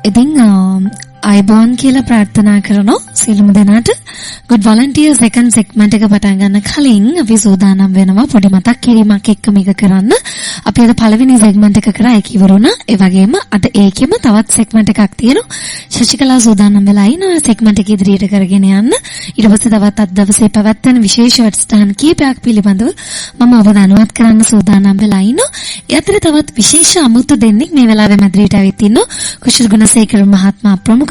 ඉතින් අයිබෝන් කියලා ප්‍රාර්ථනා කරනවා සියලුම දෙනාට. Good Volunteer second segment එක පටන් ගන්න කලින් අපි සූදානම් වෙනවා පොඩි මතක් කිරීමක් එක්ක මේක කරන්න. අපි අද පළවෙනි segment එක කරා ඒක ඉවරුණා. ඒ වගේම අද ඒකෙම තවත් segment එකක් තියෙනවා. ශශිකලා සූදානම් වෙලා ඉනවා segment එක ඉදිරියට කරගෙන යන්න. ඊට පස්සේ තවත් අද දවසේ පැවැත්වෙන විශේෂ වැඩසටහන් කීපයක් පිළිබඳව මම ඔබ දැනුවත් කරන්න සූදානම් වෙලා ඉනවා. ඒ අතර තවත් විශේෂ අමුතු දෙන්නෙක් මේ වෙලාවේ මැදිරියට ඇවිත් ඉන්නවා. කුෂල් ගුණසේකර මහත්මයා ප්‍රමුඛව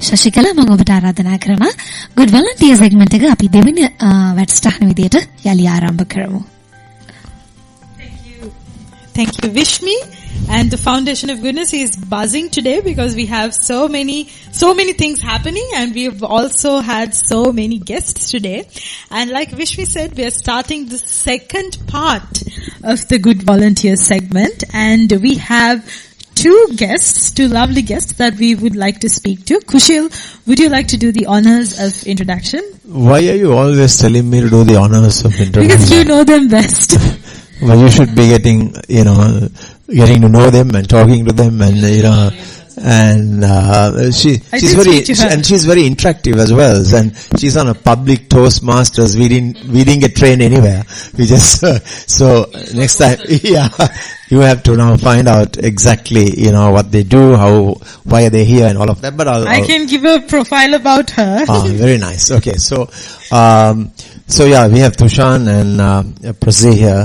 ශශිකලා මම ඔබට ආරාධනා කරනවා. Good Volunteer segment එක අපි දෙවෙනි වැඩසටහන විදියට යලි ආරම්භ කරමු. Thank you, Vishmi. And the Foundation of Goodness is buzzing today because we have so many things happening, and we've also had so many guests today. And like Vishmi said, we are starting the second part of the Good Volunteer segment, and we have two lovely guests that we would like to speak to. Kushil, would you like to do the honors of introduction? Why are you always telling me to do the honors of introduction? Because you know them best. Well, you should be getting to know them and talking to them, and she's very interactive as well, and she's on a public Toastmasters. We didn't get trained anywhere. We just so next time, yeah, you have to now find out exactly what they do, why are they here, and all of that. But I can give a profile about her. Very nice. Okay, so yeah, we have Tushan and Prasi here,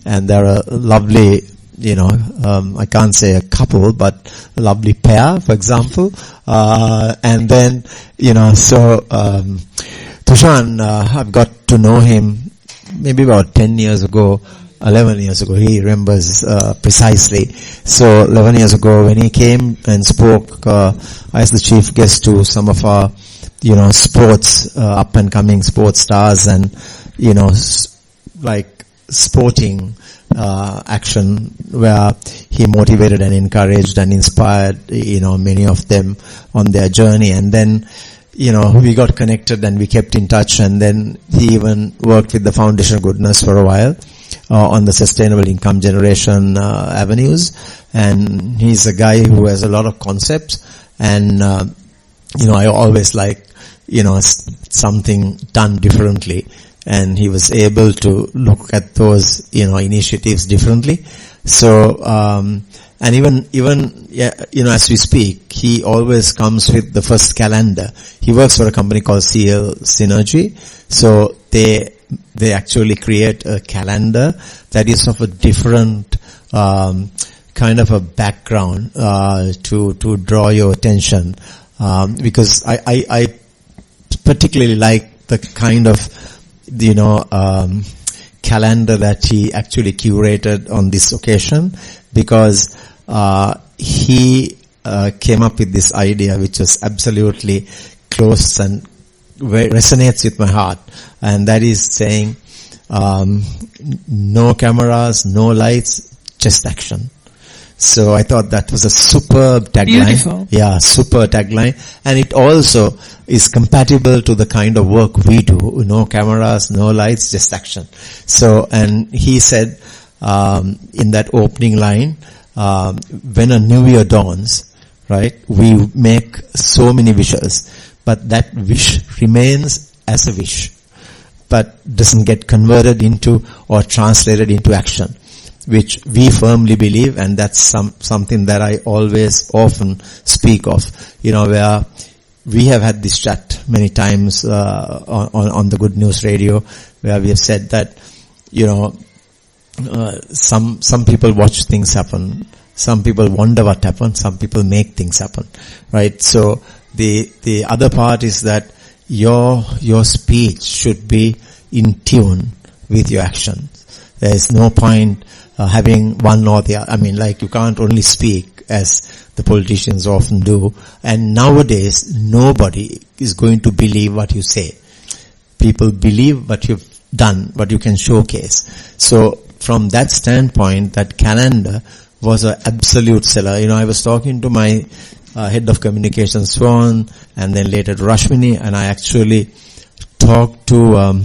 and they're a lovely, I can't say a couple, but a lovely pair, for example. And then, Tushan, I've got to know him maybe about 11 years ago, he remembers precisely. So 11 years ago when he came and spoke as the chief guest to some of our sports, up and coming sports stars, and like sporting action, where he motivated and encouraged and inspired many of them on their journey. And then we got connected and we kept in touch, and then he even worked with the Foundation of Goodness for a while on the sustainable income generation avenues. And he's a guy who has a lot of concepts, and I always like something done differently, and he was able to look at those initiatives differently. So and even as we speak, he always comes with the first calendar. He works for a company called CL Synergy. So they actually create a calendar that is of a different kind of a background to draw your attention, because I particularly like the kind of calendar that he actually curated on this occasion, because he came up with this idea which was absolutely close and resonates with my heart, and that is saying no cameras, no lights, just action. So I thought that was a superb tagline. Beautiful. Yeah, super tagline. And it also is compatible to the kind of work we do. No cameras, no lights, just action. So, and he said, in that opening line, when a new year dawns, right, we make so many wishes, but that wish remains as a wish, but doesn't get converted into or translated into action, which we firmly believe, and that's something that I often speak of, where we have had this chat many times on the Good News Radio, where we have said that some people watch things happen, some people wonder what happened, some people make things happen, right? So the other part is that your speech should be in tune with your actions. There is no point having one or the other. I mean, like, you can't only speak as the politicians often do. And nowadays, nobody is going to believe what you say. People believe what you've done, what you can showcase. So from that standpoint, that calendar was an absolute seller. I was talking to my head of communications, Swan, and then later to Rashmini, and I actually talked to,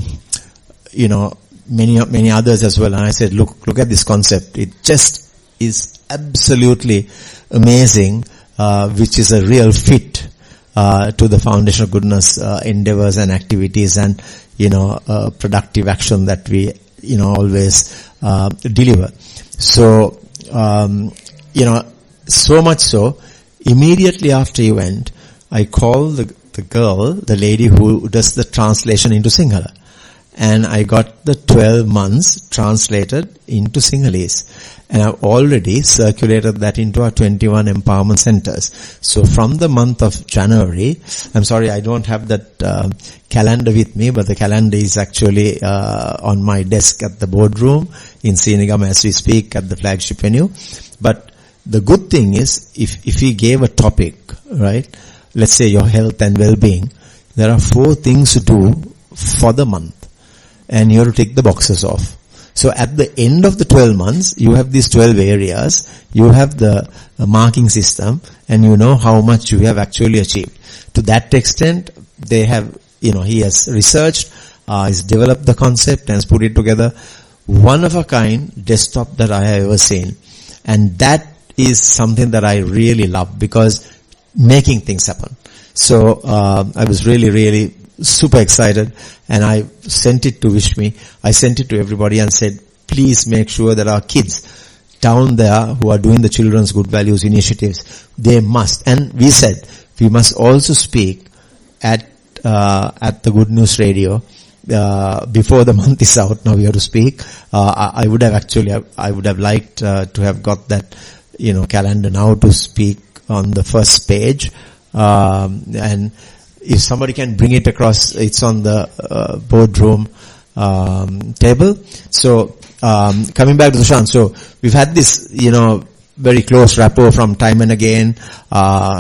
many others as well, and I said, look at this concept. It just is absolutely amazing which is a real fit to the Foundation of Goodness endeavors and activities and, productive action that we, always deliver. So, so much so, immediately after event, I called the lady who does the translation into Sinhala. And I got the 12 months translated into Sinhalese. And I've already circulated that into our 21 empowerment centers. So from the month of January, I'm sorry I don't have that calendar with me, but the calendar is actually on my desk at the boardroom in Srinigam as we speak at the flagship venue. But the good thing is, if we gave a topic, right, let's say your health and well-being, there are 4 things to do for the month. And you have to tick the boxes off. So at the end of the 12 months, you have these 12 areas, you have the marking system, and you know how much you have actually achieved. To that extent, they have, he has researched, he's developed the concept and has put it together. One of a kind desktop that I have ever seen. And that is something that I really love, because making things happen. So, I was really super excited, and I sent it to Vishmi. I sent it to everybody and said, please make sure that our kids down there who are doing the Children's Good Values initiatives, they must. And we said, we must also speak at the Good News Radio, before the month is out. Now we have to speak. I would have liked to have got that, calendar now to speak on the first page. And if somebody can bring it across, it's on the boardroom table. So, coming back to Sushan, so we've had this, very close rapport from time and again.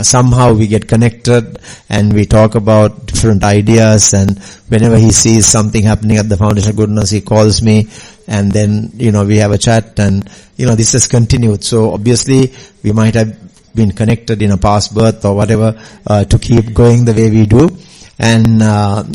Somehow we get connected and we talk about different ideas, and whenever he sees something happening at the Foundation of Goodness, he calls me, and then, we have a chat, and, this has continued. So obviously we might have been connected in a past birth or whatever, to keep going the way we do. And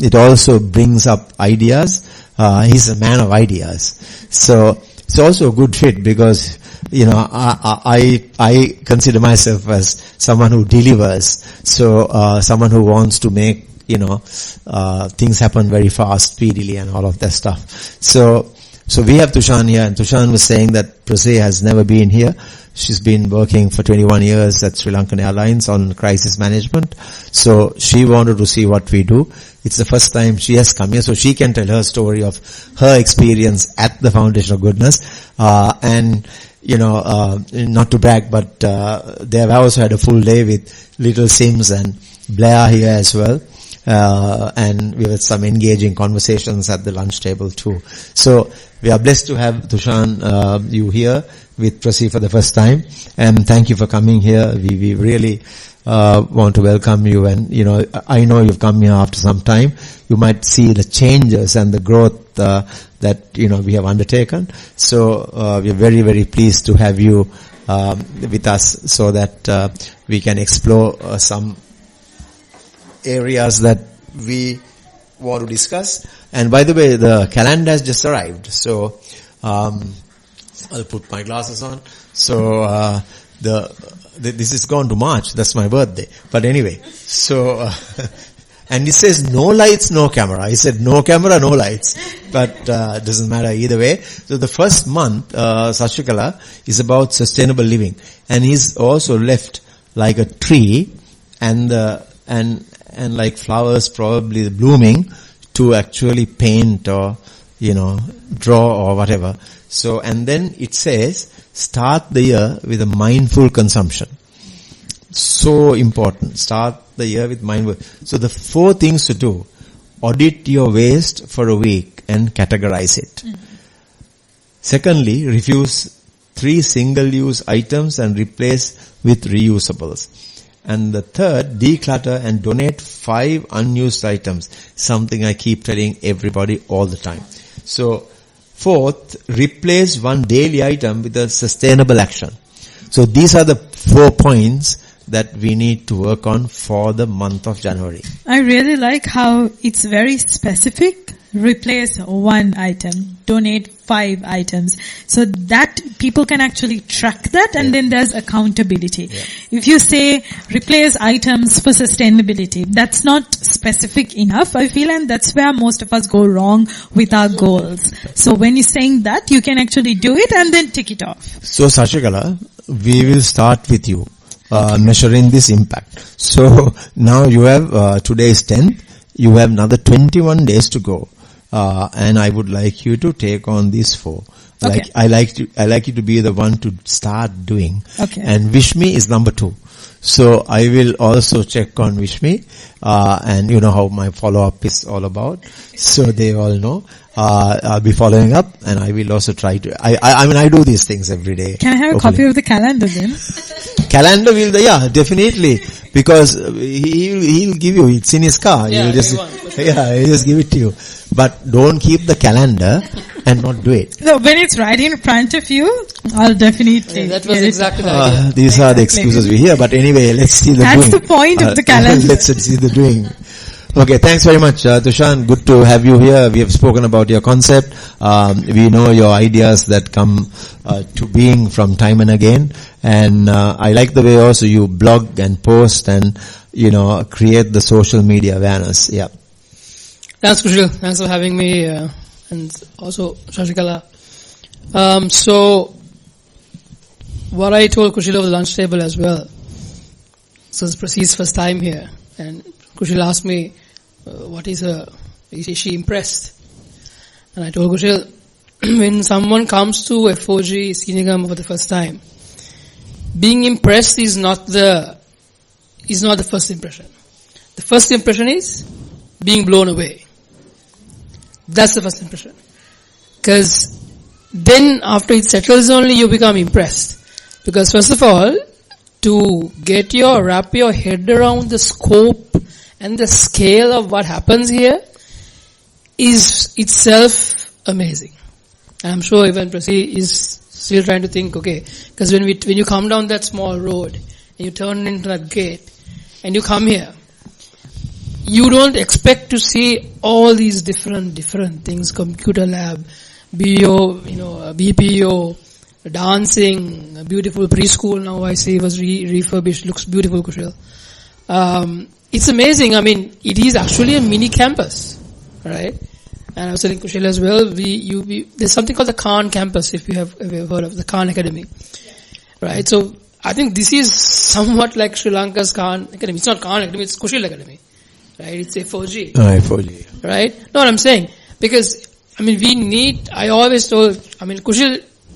it also brings up ideas. He's a man of ideas. So it's also a good fit, because, I consider myself as someone who delivers. So, someone who wants to make, things happen very fast, speedily, and all of that stuff. So we have Tushan here, and Tushan was saying that Prase has never been here. She's been working for 21 years at Sri Lankan Airlines on crisis management. So she wanted to see what we do. It's the first time she has come here, so she can tell her story of her experience at the Foundation of Goodness. And, not to brag, but they have also had a full day with Little Sims and Blair here as well. And we had some engaging conversations at the lunch table too. So we are blessed to have Tushan, you here with Prasi for the first time, and thank you for coming here. We really want to welcome you, and I know you've come here after some time. You might see the changes and the growth that we have undertaken. So we are very pleased to have you with us, so that we can explore some areas that we want to discuss. And by the way, the calendar has just arrived, so I'll put my glasses on. So this is gone to March. That's my birthday. But anyway, so and it says no lights, no camera. I said no camera, no lights, but doesn't matter either way. So the first month, Sashikala, is about sustainable living, and he's also left like a tree and like flowers probably blooming to actually paint or draw or whatever. So, and then it says start the year with a mindful consumption. So important. Start the year with mindful. So the 4 things to do: audit your waste for a week and categorize it. Secondly, refuse 3 single-use items and replace with reusables. And the third, declutter and donate 5 unused items. Something I keep telling everybody all the time. So, fourth, replace 1 daily item with a sustainable action. So these are the 4 points that we need to work on for the month of January. I really like how it's very specific replace 1 item, donate 5 items. So that people can actually track that, and then there's accountability. If you say replace items for sustainability, that's not specific enough, I feel, and that's where most of us go wrong with our goals. So when you're saying that, you can actually do it and then tick it off. So Sashikala, we will start with you, measuring this impact. So now you have, today is 10th, you have another 21 days to go. And I would like you to take on these 4. Okay. I like you to be the one to start doing. Okay. And Vishmi is number 2. So I will also check on Vishmi, and you know how my follow-up is all about. So they all know. I'll be following up, and I will also try to, I mean, I do these things every day. Can I have a copy of the calendar then? Calendar will, definitely. Because he'll give you, it's in his car. He'll just give it to you. But don't keep the calendar and not do it. So when it's right in front of you, I'll definitely. That was exactly the idea. These are the excuses we hear. But anyway, let's see the doing. That's the point of the calendar. Let's see the doing. Okay, thanks very much, Tushan. Good to have you here. We have spoken about your concept. We know your ideas that come to being from time and again. And I like the way also you blog and post and, create the social media awareness. Yeah. Thanks, Kushil. Thanks for having me, and also Shashikala. So, what I told Kushil over the lunch table as well, so it's Prasi's first time here, and Kushil asked me, is she impressed? And I told Kushil, when someone comes to FOG Sinigam for the first time, being impressed is not the first impression. The first impression is being blown away. That's the first impression. Because then after it settles only you become impressed. Because first of all, to wrap your head around the scope and the scale of what happens here is itself amazing. And I'm sure even Prasi is still trying to think, okay, because when you come down that small road and you turn into that gate and you come here, you don't expect to see all these different things, computer lab, BO, BPO, dancing, a beautiful preschool now I see was refurbished, looks beautiful, Kushil. It's amazing. I mean, it is actually a mini campus, right? And I was telling Kushil as well, there's something called the Khan campus, if you have ever heard of the Khan Academy, right? So I think this is somewhat like Sri Lanka's Khan Academy. It's not Khan Academy, it's Kushil Academy, right? It's FOG. FOG. Right? Know what I'm saying? Because, Kushil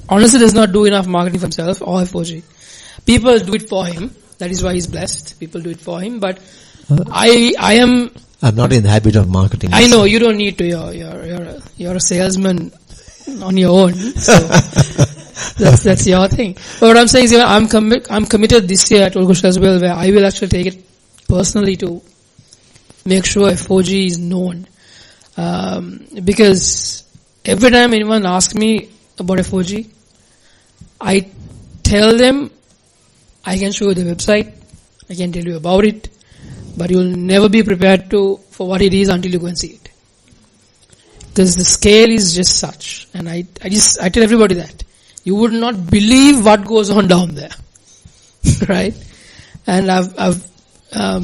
honestly does not do enough marketing for himself or FOG. People do it for him. That is why he's blessed. People do it for him. But I'm not in the habit of marketing. I know, you don't need to. You're a salesman on your own. So that's your thing. But what I'm saying is, I'm committed this year, I told Kushil as well, where I will actually take it personally to make sure FOG is known. Because every time anyone asks me about FOG, I tell them, I can show you the website, I can tell you about it, but you'll never be prepared for what it is until you go and see it. Because the scale is just such. And I tell everybody that. You would not believe what goes on down there. Right? And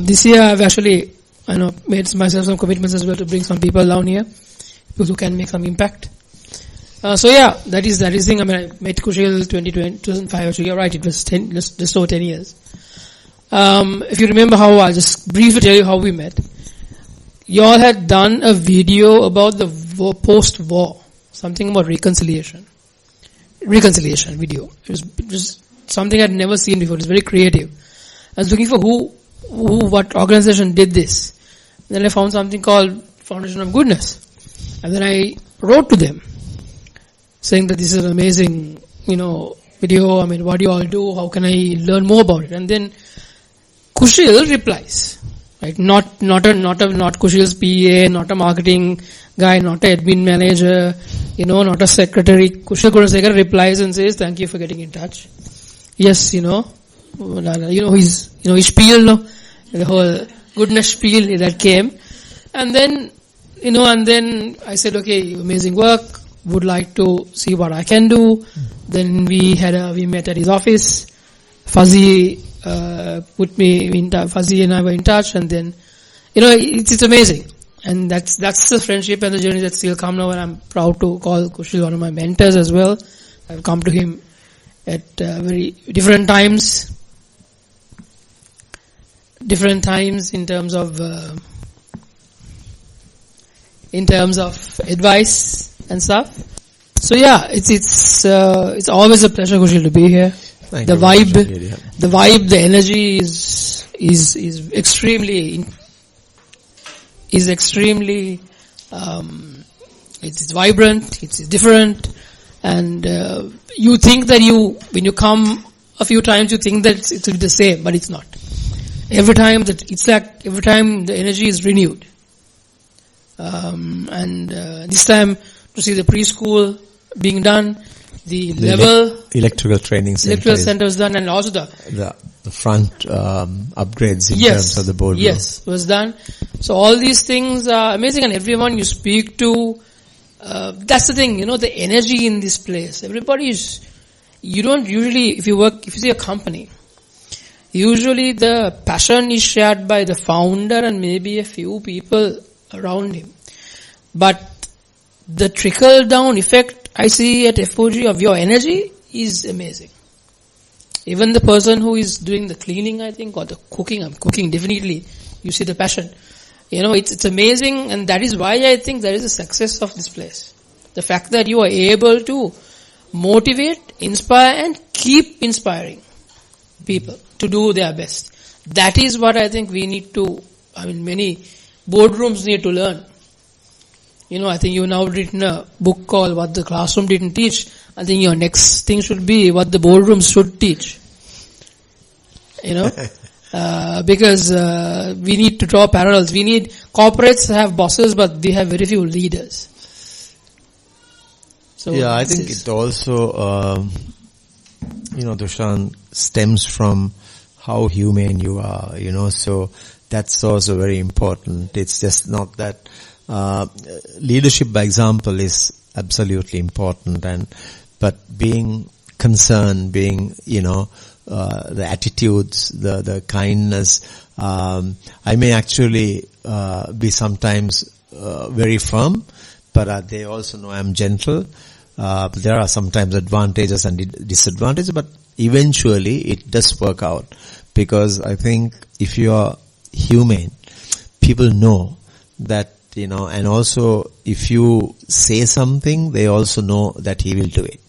this year I've actually, made myself some commitments as well to bring some people down here, people who can make some impact. That is the thing. I met Kushil 2005, actually, you're right, it was just over 10 years. If you remember I'll just briefly tell you how we met. You all had done a video about the post-war, something about reconciliation video. It was something I'd never seen before. It was very creative. I was looking for what organization did this. Then I found something called Foundation of Goodness. And then I wrote to them, saying that this is an amazing, video. What do you all do? How can I learn more about it? And then Kushil replies, right? Not Kushil's PA, not a marketing guy, not an admin manager, not a secretary. Kushil Kunasekar replies and says, thank you for getting in touch. Yes, his spiel, the whole goodness spiel that came. And then and then I said, okay, amazing work, would like to see what I can do. Then we met at his office. Fuzzy put me in touch. Fuzzy and I were in touch, and then, it's amazing. And that's the friendship and the journey that still come now, and I'm proud to call Kushil one of my mentors as well. I've come to him at very different times in terms of advice and stuff. So yeah, it's always a pleasure, Kushil, to be here. Thank you very much, Julia. The vibe, the energy is extremely it's vibrant, it's different, and you think that when you come a few times, you think that it will be the same, but it's not. Every time the energy is renewed. And this time to see the preschool being done, the level electrical training center was done, and also the front upgrades in terms of the boardroom. Yes, was done. So all these things are amazing, and everyone you speak to, that's the thing, the energy in this place. Everybody is, you don't usually, if you see a company, usually the passion is shared by the founder and maybe a few people around him. But the trickle down effect I see at FOG of your energy is amazing. Even the person who is doing the cleaning, I think, or the cooking, definitely, you see the passion. It's amazing, and that is why I think there is a success of this place. The fact that you are able to motivate, inspire, and keep inspiring people to do their best. That is what I think we need to, many boardrooms need to learn. I think you've now written a book called What the Classroom Didn't Teach. I think your next thing should be what the boardrooms should teach. Because we need to draw parallels. We need corporates to have bosses, but they have very few leaders. So yeah, I think it also, Dushan, stems from how humane you are, so that's also very important. It's just not that leadership by example is absolutely important, but being concerned, being, the attitudes, the kindness, I may actually be sometimes very firm, but they also know I'm gentle. There are sometimes advantages and disadvantages, but eventually it does work out, because I think if you are humane, people know that, and also if you say something, they also know that he will do it.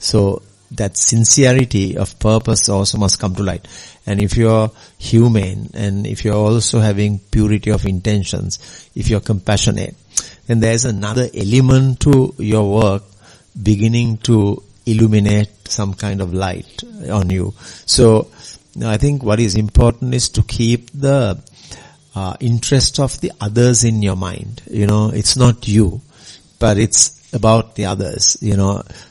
So that sincerity of purpose also must come to light. And if you're humane, and if you're also having purity of intentions, if you're compassionate, then there's another element to your work beginning to illuminate some kind of light on you. So I think what is important is to keep the interest of the others in your mind. It's not you, but it's about the others,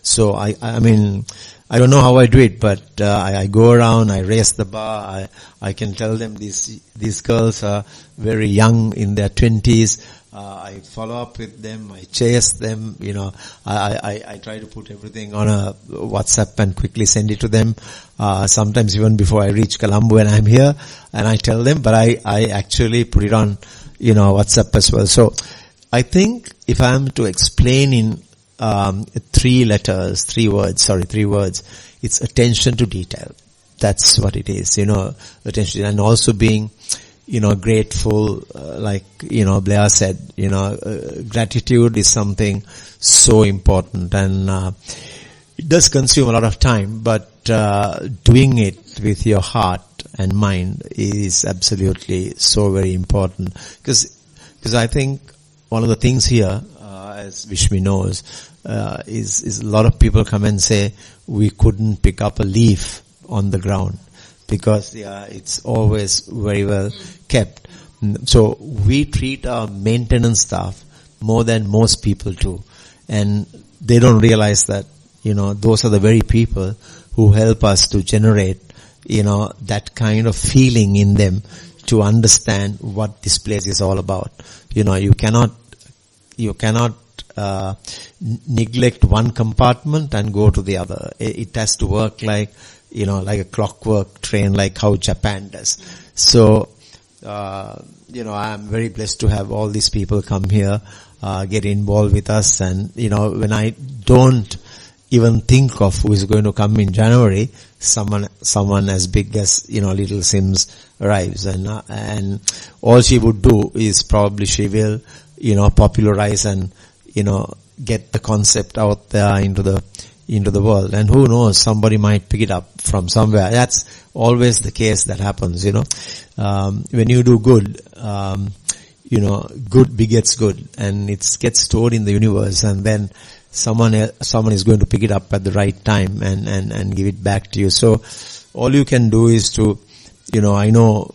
So I don't know how I do it, but I go around, I raise the bar, I can tell them these girls are very young in their 20s. I follow up with them, I chase them, I try to put everything on a WhatsApp and quickly send it to them. Sometimes even before I reach Colombo and I'm here, and I tell them, but I actually put it on, WhatsApp as well. So I think if I am to explain in 3 words, it's attention to detail. That's what it is, attention, and also being, grateful, Blair said, gratitude is something so important, and it does consume a lot of time, but doing it with your heart and mind is absolutely so very important, because I think one of the things here, as Vishmi knows, is a lot of people come and say we couldn't pick up a leaf on the ground because it's always very well kept. So we treat our maintenance staff more than most people do, and they don't realize that those are the very people who help us to generate that kind of feeling in them to understand what this place is all about. You cannot you cannot neglect one compartment and go to the other. It has to work like a clockwork train, like how Japan does. So, I'm very blessed to have all these people come here, get involved with us. And, when I don't even think of who is going to come in January, someone as big as, little Sims arrives. And all she would do is probably she will, popularize and, get the concept out there into the world. And who knows, somebody might pick it up from somewhere. That's always the case that happens, when you do good, good begets good, and it gets stored in the universe, and then someone is going to pick it up at the right time and give it back to you. So all you can do is to, I know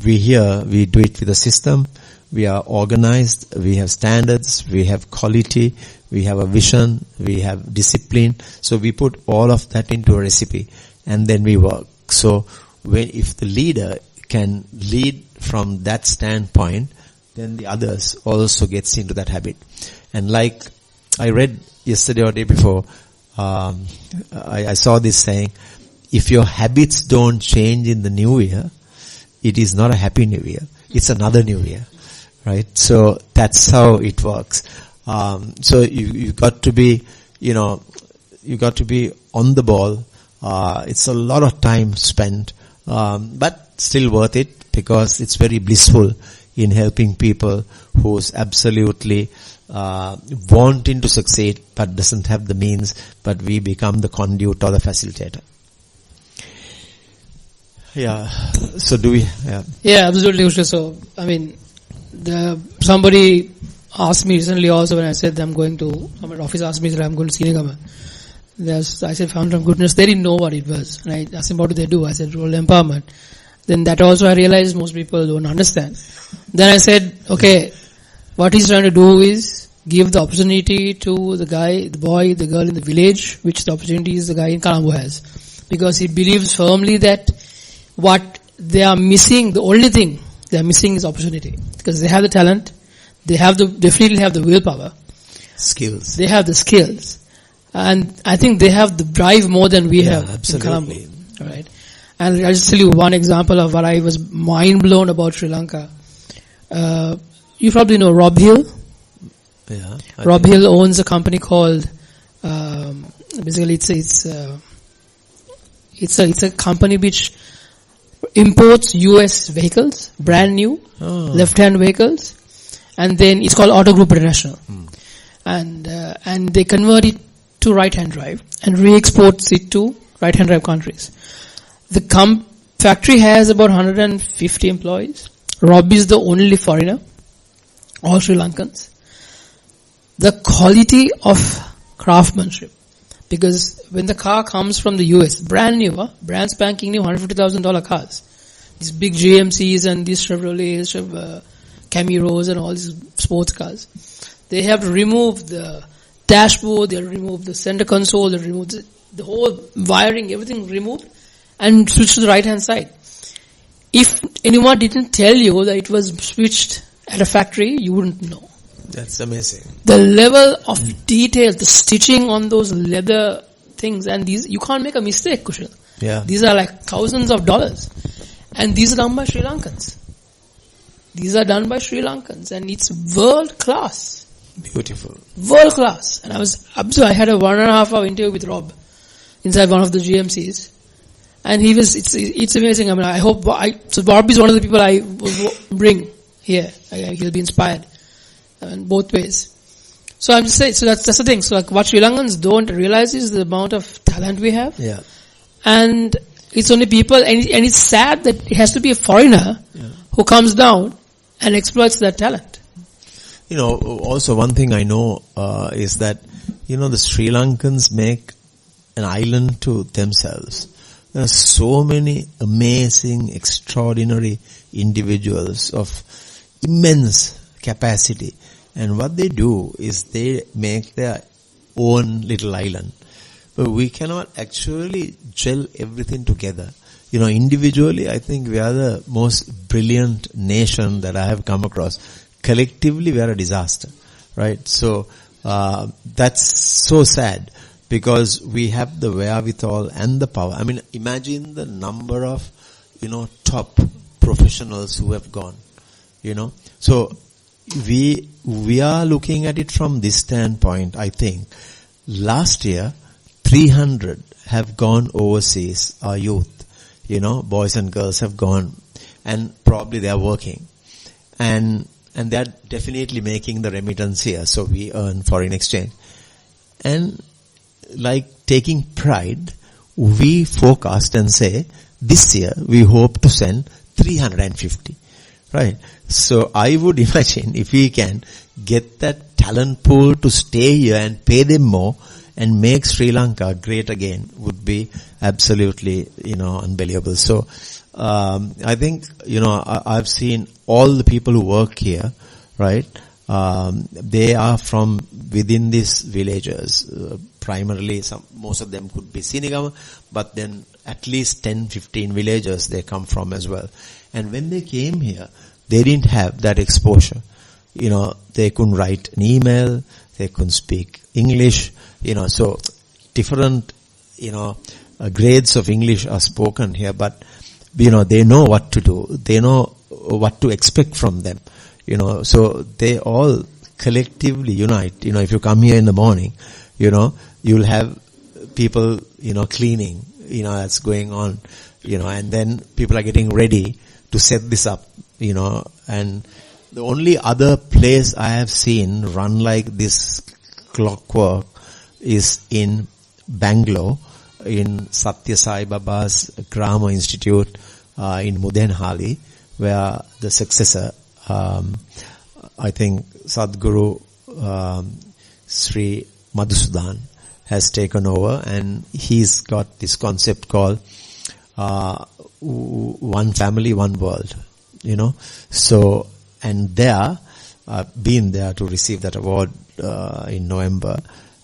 we do it with a system. We are organized, we have standards, we have quality, we have a vision, we have discipline. So we put all of that into a recipe and then we work. So if the leader can lead from that standpoint, then the others also gets into that habit. And like I read yesterday or day before, I saw this saying, if your habits don't change in the new year, it is not a happy new year. It's another new year. Right? So that's how it works. So you got to be, you got to be on the ball. It's a lot of time spent, but still worth it because it's very blissful in helping people who's absolutely, wanting to succeed but doesn't have the means, but we become the conduit or the facilitator. Yeah. So do we, Yeah, absolutely, Usha. So, somebody asked me recently also when I said that I'm going to, my office asked me that I'm going to Sri Lanka. I said, Fountain of Goodness. They didn't know what it was. And I asked them, what do they do? I said, rural empowerment. Then that also I realized most people don't understand. Then I said, okay, what he's trying to do is give the opportunity to the guy, the boy, the girl in the village, which the opportunity is the guy in Colombo has. Because he believes firmly that what they are missing, the only thing they are missing is opportunity. Because they have the talent, they definitely have the willpower. Skills. They have the skills. And I think they have the drive more than we have absolutely. in Colombo. Alright. And I'll just tell you one example of what I was mind blown about Sri Lanka. You probably know Rob Hill. Yeah. Rob Hill owns a company called, basically it's a company which imports US vehicles, brand new, left-hand vehicles, and then it's called Auto Group International. And they convert it to right-hand drive and re-exports it to right-hand drive countries. The factory has about 150 employees. Rob is the only foreigner, all Sri Lankans. The quality of craftsmanship, because when the car comes from the US, brand new, brand spanking new, $150,000 cars, these big GMCs and these Chevrolets, Camaros and all these sports cars, they have to remove the dashboard, they'll remove the center console, they'll remove the whole wiring, everything removed, and switch to the right hand side. If anyone didn't tell you that it was switched at a factory, you wouldn't know. That's amazing. The level of detail, the stitching on those leather things, and these, you can't make a mistake, Kushal. Yeah. These are like thousands of dollars. And these are done by Sri Lankans. These are done by Sri Lankans, and it's world class. Beautiful. World class. And I had a 1.5 hour interview with Rob inside one of the GMCs. And it's amazing. I hope, so Rob is one of the people I will bring here. He'll be inspired. In both ways. So I'm just saying, so that's the thing. So like what Sri Lankans don't realize is the amount of talent we have. Yeah. And it's only people, and it's sad that it has to be a foreigner who comes down and exploits that talent. Also one thing I know, is that, the Sri Lankans make an island to themselves. There are so many amazing, extraordinary individuals of immense capacity. And what they do is they make their own little island. But we cannot actually gel everything together. Individually, I think we are the most brilliant nation that I have come across. Collectively, we are a disaster. right? So, that's so sad because we have the wherewithal and the power. I mean, imagine the number of, top professionals who have gone, So, we are looking at it from this standpoint, I think. Last year, 300 have gone overseas, our youth, boys and girls have gone, and probably they are working. And they are definitely making the remittance here, so we earn foreign exchange. And like taking pride, we forecast and say, this year we hope to send 350. Right? So I would imagine if we can get that talent pool to stay here and pay them more and make Sri Lanka great again would be absolutely, unbelievable. So, I think, I've seen all the people who work here, right? They are from within these villages. Primarily, most of them could be Sinigama, but then at least 10, 15 villages they come from as well. And when they came here, they didn't have that exposure. They couldn't write an email, they couldn't speak English, so different, grades of English are spoken here, but, they know what to do. They know what to expect from them, so they all collectively unite. If you come here in the morning, you'll have people, cleaning, that's going on, and then people are getting ready to set this up, and the only other place I have seen run like this clockwork is in Bangalore, in Satya Sai Baba's Grammar Institute, in Mudenhali, where the successor, I think Sadhguru, Sri Madhusudan has taken over, and he's got this concept called, one family, one world, So, and there, been there to receive that award, in November,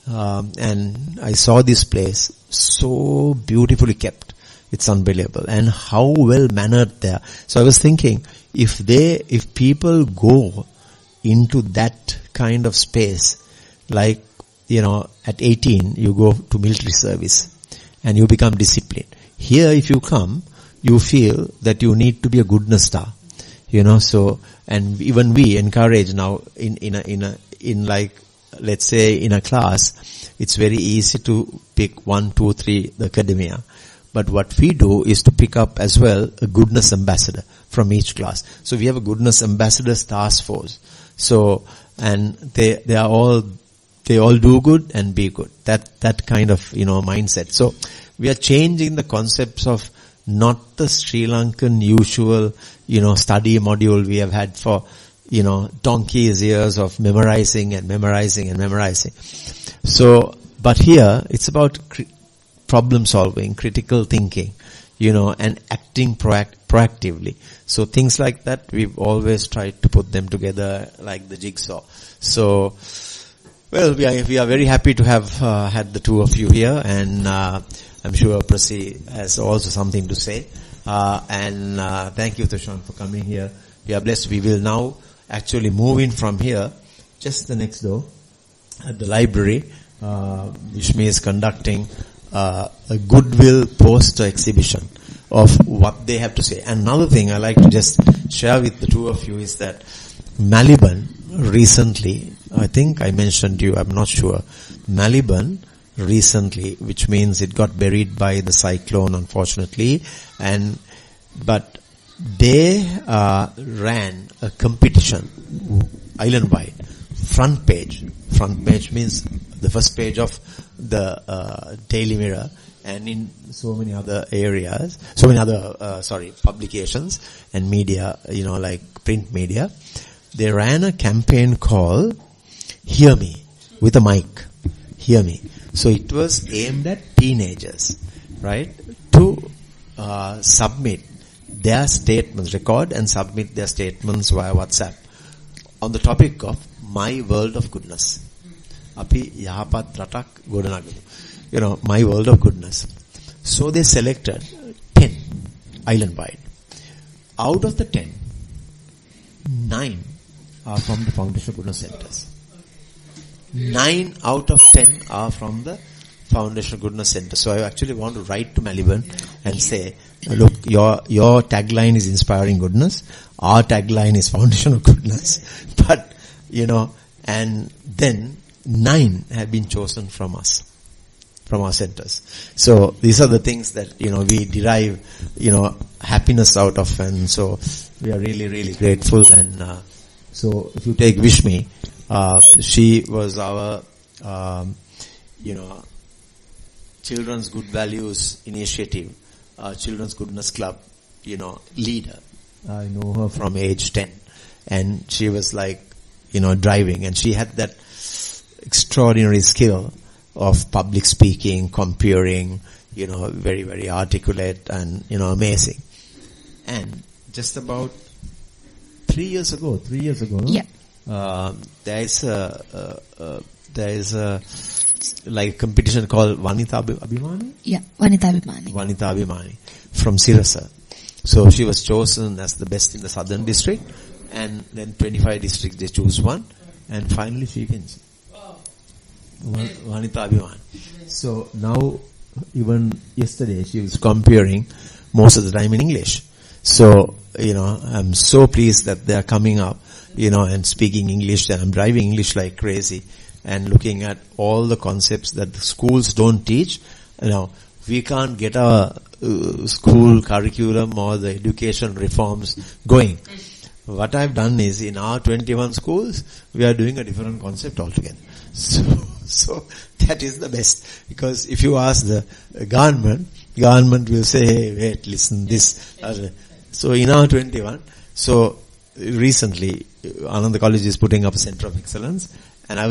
and I saw this place so beautifully kept. It's unbelievable. And how well mannered they are. So I was thinking, if people go into that kind of space, like, at 18, you go to military service and you become disciplined. Here, if you come, you feel that you need to be a goodness star, so, and even we encourage now in like, let's say in a class, it's very easy to pick 1, 2, 3, the academia. But what we do is to pick up as well a goodness ambassador from each class. So we have a goodness ambassadors task force. So, and they all do good and be good. That kind of, mindset. So we are changing the concepts of not the Sri Lankan usual, study module we have had for, donkey's years of memorizing. So, but here it's about problem solving, critical thinking, and acting proactively. So things like that, we've always tried to put them together like the jigsaw. So, well, we are very happy to have had the two of you here, and I'm sure Prasi has also something to say. And thank you, Tushan, for coming here. We are blessed. We will now actually move in from here, just the next door, at the library. Vishmi is conducting a goodwill poster exhibition of what they have to say. And another thing I like to just share with the two of you is that Maliban recently, I think I mentioned to you, I'm not sure, Maliban recently, which means it got buried by the cyclone, unfortunately, but they ran a competition island-wide. Front page means the first page of the Daily Mirror, and in so many other areas, publications and media, like print media. They ran a campaign called Hear Me, with a mic. Hear Me. So it was aimed at teenagers, right, to submit their statements, record and submit their statements via WhatsApp on the topic of my world of goodness. Api yahapat ratak godanagu. My world of goodness. So they selected 10 island-wide. Out of the 10, 9 are from the Foundation of Goodness Centers. 9 out of 10 are from the Foundation of Goodness Center. So I actually want to write to Melbourne and say, look, your tagline is inspiring goodness. Our tagline is Foundation of Goodness. But, and then 9 have been chosen from us, from our centers. So these are the things that, we derive, happiness out of, and so we are really, really grateful. And so if you take Vishmi, she was our, Children's Good Values Initiative, Children's Goodness Club, leader. I know her from age 10. And she was like, driving. And she had that extraordinary skill of public speaking, comparing, very, very articulate and, Yeah. amazing. And just about 3 years ago, there is a like competition called Vanita Abhimani? Yeah, Vanita Abhimani. Vanita Abhimani from Sirasa. So she was chosen as the best in the southern district, and then 25 districts they choose one, and finally she wins. Vanita Abhimani. So now, even yesterday she was comparing most of the time in English. So, I'm so pleased that they are coming up, and speaking English, and I'm driving English like crazy, and looking at all the concepts that the schools don't teach. We can't get our school curriculum or the education reforms going. What I've done is, in our 21 schools, we are doing a different concept altogether. So that is the best. Because if you ask the government will say, hey, wait, listen, this. So in our 21, so recently, Ananda College is putting up a center of excellence, and I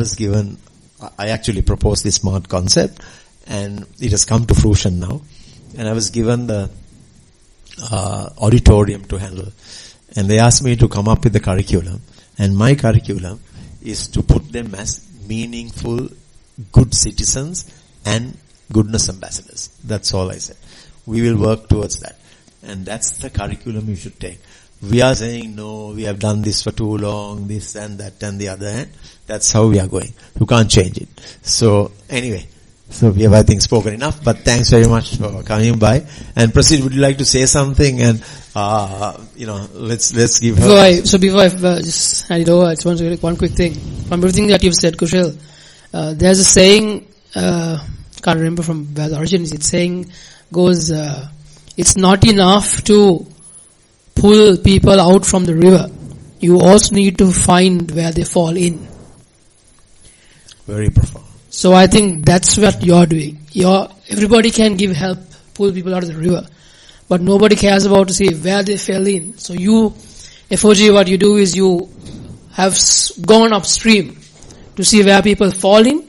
actually proposed this smart concept, and it has come to fruition now. And I was given the auditorium to handle. And they asked me to come up with the curriculum. And my curriculum is to put them as meaningful, good citizens and goodness ambassadors. That's all I said. We will work towards that. And that's the curriculum you should take. We are saying, no, we have done this for too long, this and that and the other hand. That's how we are going. You can't change it. So anyway, so we have, I think, spoken enough, but thanks very much for coming by. And Prasid, would you like to say something? And, let's give her. Before I just hand it over, I just want to say one quick thing. From everything that you've said, Kushal, there's a saying, can't remember from where the origin is. It's saying goes, it's not enough to pull people out from the river. You also need to find where they fall in. Very profound. So I think that's what you're doing. Everybody can give help, pull people out of the river, but nobody cares about to see where they fell in. So you, FOG, what you do is you have gone upstream to see where people fall in.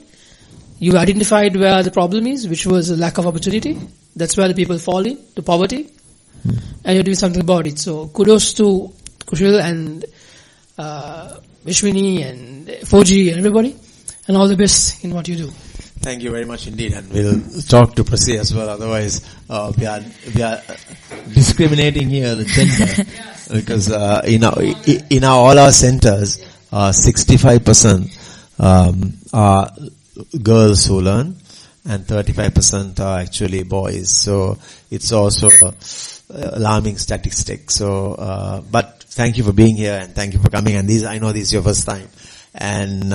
You've identified where the problem is, which was a lack of opportunity. That's where the people fall in, to poverty. And you're doing something about it. So kudos to Kushal and Vishwini and FOG and everybody. And all the best in what you do. Thank you very much indeed, and we'll talk to Prasi as well. Otherwise, we are discriminating here the gender because in all our centers, 65% are girls who learn, and 35% are actually boys. So it's also alarming statistic. So, but thank you for being here and thank you for coming. And I know this is your first time, and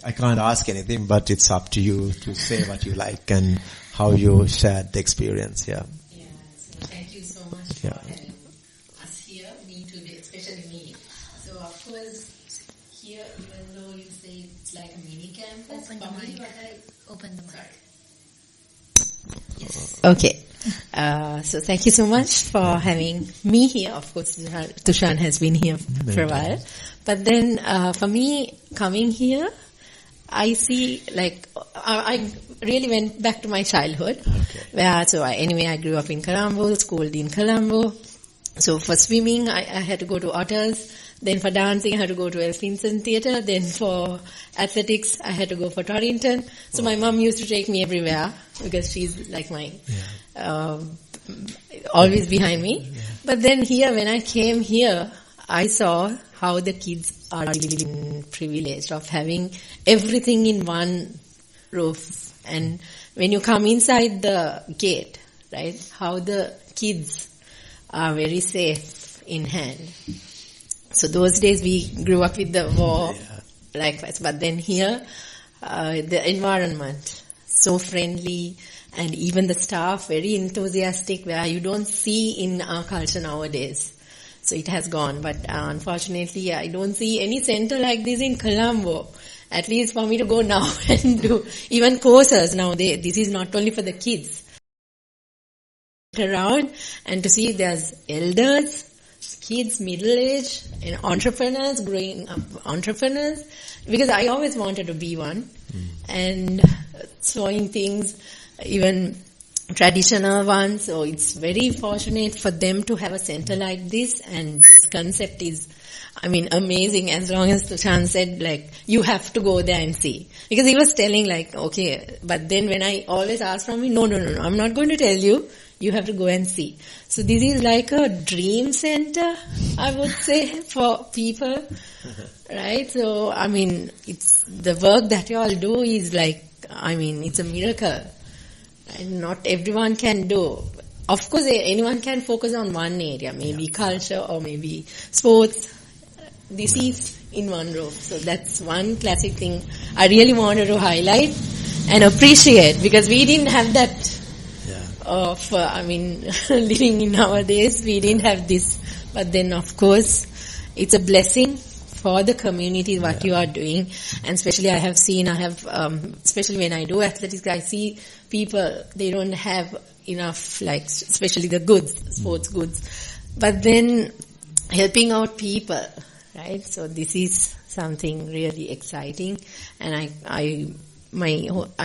I can't ask anything, but it's up to you to say what you like and how you shared the experience. Yeah. Yeah. So thank you so much for having us here, me today, especially me. So of course, here, even though you say it's like a mini campus, Open the mic. Yes. Okay. So thank you so much for having me here. Of course, Tushan has been here for a while. But then, for me, coming here, I see, I really went back to my childhood. Okay. I grew up in Colombo, schooled in Colombo. So for swimming, I had to go to Otters. Then for dancing, I had to go to Elphinstone Theatre. Then for athletics, I had to go for Torrington. So my mom used to take me everywhere because she's like always behind me. Yeah. But then here, when I came here, I saw how the kids are really privileged of having everything in one roof. And when you come inside the gate, right, how the kids are very safe in hand. So those days we grew up with the war, likewise. But then here, the environment, so friendly, and even the staff very enthusiastic, where you don't see in our culture nowadays. So it has gone, but unfortunately I don't see any center like this in Colombo. At least for me to go now and do even courses now. This is not only for the kids. Around and to see there's elders, kids, middle age, and entrepreneurs, growing up entrepreneurs. Because I always wanted to be one. And showing things, even traditional ones. So it's very fortunate for them to have a center like this, and this concept is, I mean, amazing. As long as Tushan said, like, you have to go there and see. Because he was telling, like, okay, but then when I always ask from him, no, I'm not going to tell you. You have to go and see. So this is like a dream center, I would say, for people. Right? So, I mean, it's the work that you all do is like, I mean, it's a miracle. And not everyone can do. Of course, anyone can focus on one area, maybe culture or maybe sports. This is in one roof. So that's one classic thing I really wanted to highlight and appreciate, because we didn't have that of, living in nowadays, we didn't have this. But then, of course, it's a blessing for the community what you are doing. And especially especially when I do athletics, I see people, they don't have enough, like, especially the goods, sports goods. But then helping out people, right? So this is something really exciting. And I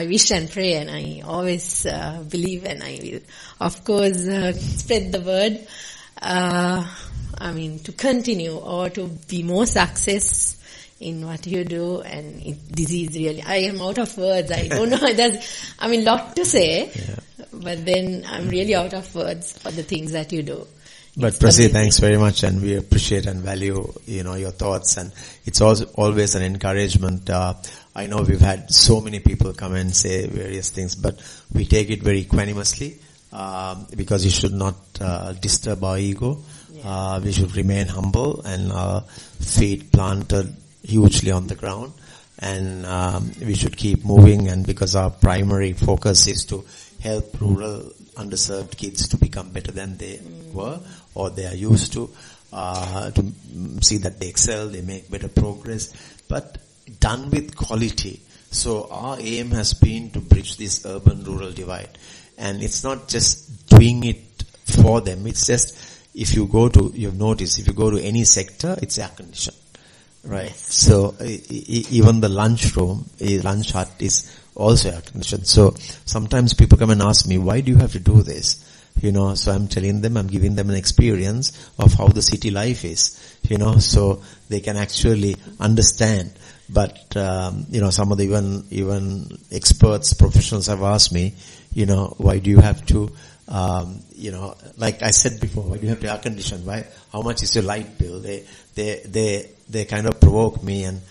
wish and pray, and I always believe, and I will, of course, spread the word, to continue or to be more success in what you do. And this is really, I am out of words. I don't know, there's, lot to say, but then I'm really out of words for the things that you do. But Prasi, thanks very much, and we appreciate and value, your thoughts, and it's also always an encouragement. I know we've had so many people come and say various things, but we take it very equanimously, because you should not disturb our ego. We should remain humble and feet planted hugely on the ground, and we should keep moving. And because our primary focus is to help rural underserved kids to become better than they were or they are used to see that they excel, they make better progress, but done with quality. So our aim has been to bridge this urban-rural divide. And it's not just doing it for them, it's just, you've noticed, if you go to any sector, it's air conditioned. Right. Yes. So even the lunch hut is also air conditioned. So sometimes people come and ask me, why do you have to do this? So I'm telling them, I'm giving them an experience of how the city life is, so they can actually understand. But, some of the even experts, professionals have asked me, why do you have to, like I said before, why do you have to air condition? Why? How much is your light bill? They kind of provoke me and,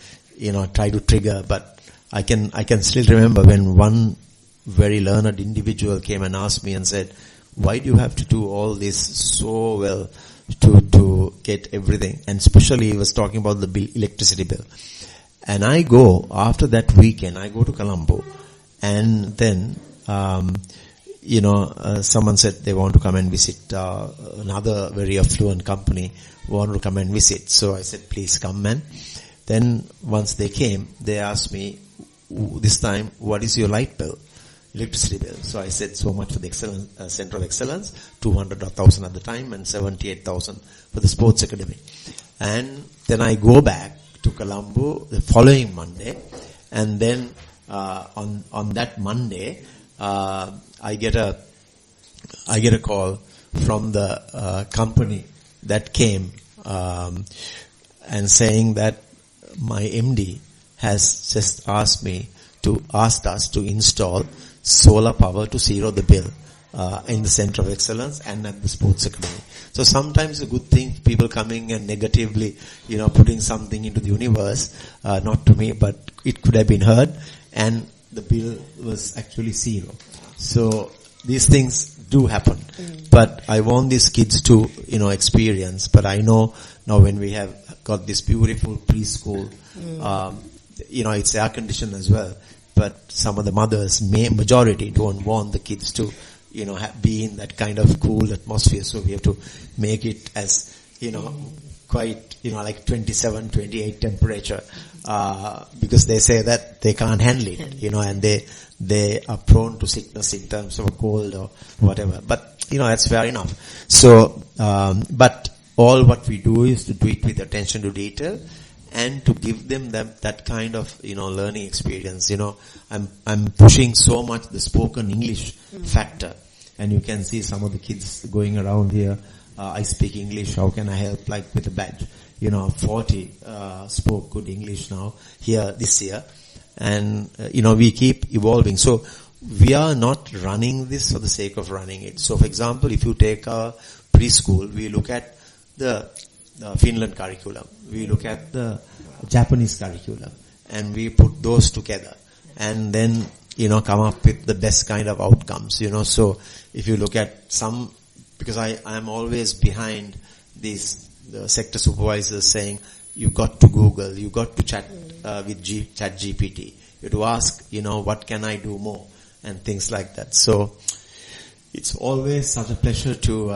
try to trigger, but I can still remember when one very learned individual came and asked me and said, why do you have to do all this so well to get everything? And especially he was talking about the electricity bill. And I go, after that weekend, I go to Colombo, and then, someone said they want to come and visit, another very affluent company wanted to come and visit. So I said, please come, man. Then once they came, they asked me, this time, what is your light bill? Electricity bill. So I said, so much for the Center of Excellence, 200,000 at the time, and 78,000 for the Sports Academy. And then I go back to Colombo the following Monday, and then on that Monday, I get a call from the company that came and saying that my MD has just asked us to install solar power to zero the bill in the Center of Excellence and at the Sports Academy. So sometimes a good thing, people coming and negatively, putting something into the universe, not to me, but it could have been heard, and the bill was actually zero. So these things do happen. But I want these kids to, experience. But I know now when we have got this beautiful preschool, it's air conditioned as well. But some of the mothers, majority don't want the kids to, be in that kind of cool atmosphere. So we have to make it as, quite, like 27, 28 temperature, because they say that they can't handle it, and they are prone to sickness in terms of a cold or whatever. But, that's fair enough. So, but all what we do is to do it with attention to detail and to give them that kind of, learning experience. I'm pushing so much the spoken English factor. And you can see some of the kids going around here, I speak English, how can I help, like with a badge. 40 spoke good English now here this year. And, we keep evolving. So we are not running this for the sake of running it. So for example, if you take our preschool, we look at the Finland curriculum. We look at the Japanese curriculum. And we put those together. And then, come up with the best kind of outcomes, So if you look at some, because I am always behind these sector supervisors saying, you got to Google, you got to chat with chat GPT. You have to ask, what can I do more? And things like that. So it's always such a pleasure to,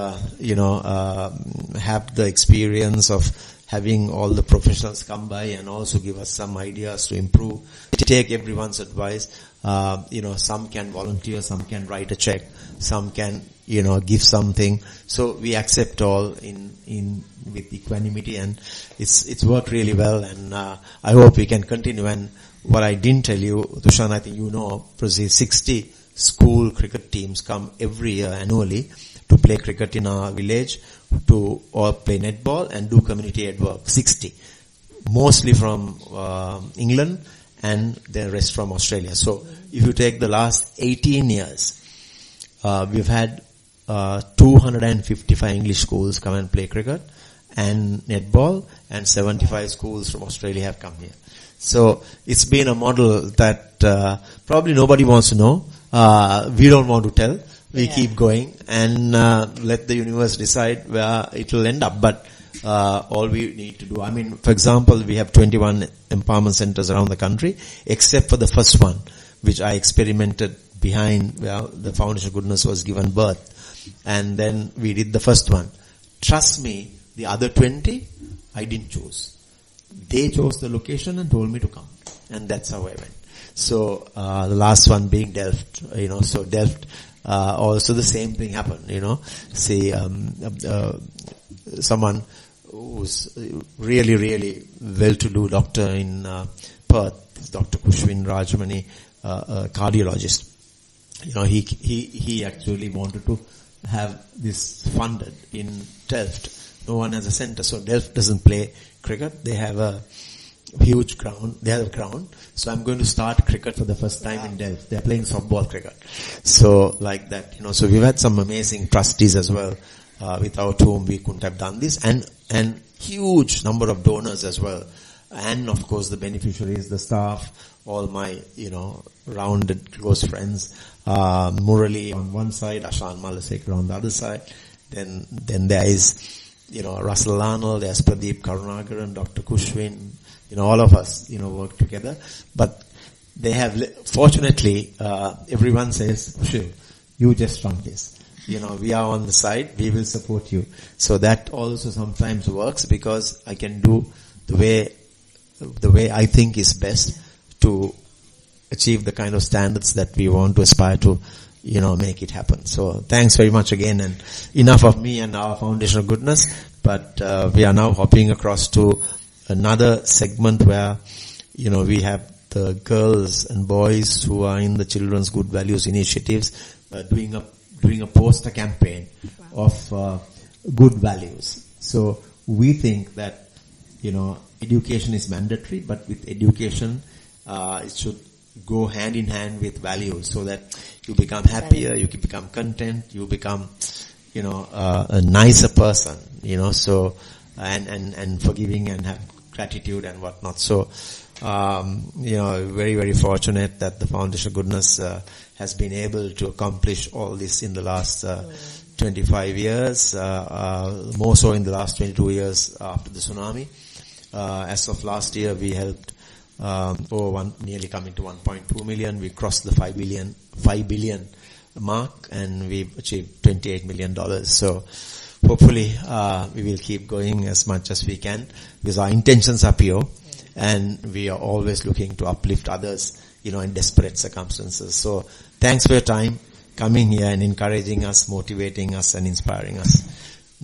have the experience of having all the professionals come by and also give us some ideas to improve. Take everyone's advice. Some can volunteer, some can write a check, some can, give something. So we accept all in with equanimity, and it's worked really well, and I hope we can continue. And what I didn't tell you, Tushan, I think 60 school cricket teams come every year annually to play cricket in our village, to or play netball and do community aid work. 60. Mostly from England and the rest from Australia. So if you take the last 18 years, we've had 255 English schools come and play cricket and netball, and 75 schools from Australia have come here. So it's been a model that probably nobody wants to know. We don't want to tell. We keep going and let the universe decide where it will end up. But all we need to do, for example, we have 21 empowerment centers around the country, except for the first one, which I experimented behind where the Foundation of Goodness was given birth. And then we did the first one. Trust me, the other 20, I didn't choose. They chose the location and told me to come. And that's how I went. So, the last one being Delft, so Delft, also the same thing happened, See, someone who's really, really well-to-do doctor in Perth, Dr. Kushwin Rajmani, a cardiologist. He actually wanted to have this funded in Delft. No one has a center, so Delft doesn't play cricket. They have a huge ground. They have a ground. So I'm going to start cricket for the first time in Delft. They're playing softball cricket. So like that, so we've had some amazing trustees as well, without whom we couldn't have done this, and huge number of donors as well. And of course the beneficiaries, the staff, all my, rounded close friends, Murali on one side, Ashan Malasekar on the other side. Then there is, Russell Arnold, there's Pradeep Karunagaran, Dr. Kushwin, all of us, work together. But they have, fortunately, everyone says, Kushil, you just run this. We are on the side, we will support you. So that also sometimes works because I can do the way I think is best to achieve the kind of standards that we want to aspire to, make it happen. So thanks very much again, and enough of me and our Foundation of Goodness, but we are now hopping across to another segment where, we have the girls and boys who are in the Children's Good Values Initiatives, doing a poster campaign of good values. So we think that, education is mandatory, but with education, it should go hand in hand with values, so that you become happier, you become content, you become, a nicer person, so, and forgiving and have gratitude and whatnot. So, very, very fortunate that the Foundation of Goodness has been able to accomplish all this in the last 25 years, more so in the last 22 years after the tsunami. As of last year, we helped nearly coming to 1.2 million. We crossed the 5 billion mark, and we've achieved $28 million. So hopefully we will keep going as much as we can, because our intentions are pure, and we are always looking to uplift others, in desperate circumstances. So thanks for your time, coming here and encouraging us, motivating us, and inspiring us.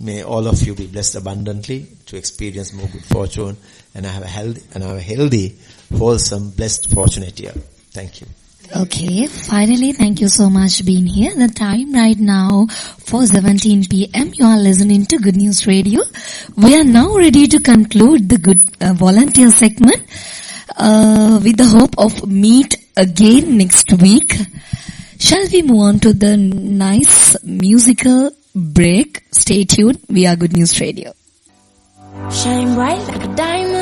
May all of you be blessed abundantly to experience more good fortune and have a healthy, wholesome, blessed, fortunate year. Thank you. Okay, finally, thank you so much being here. The time right now, 4:17 p.m. You are listening to Good News Radio. We are now ready to conclude the good volunteer segment with the hope of meet again next week. Shall we move on to the nice musical break? Stay tuned. We are Good News Radio. Shine bright like a diamond.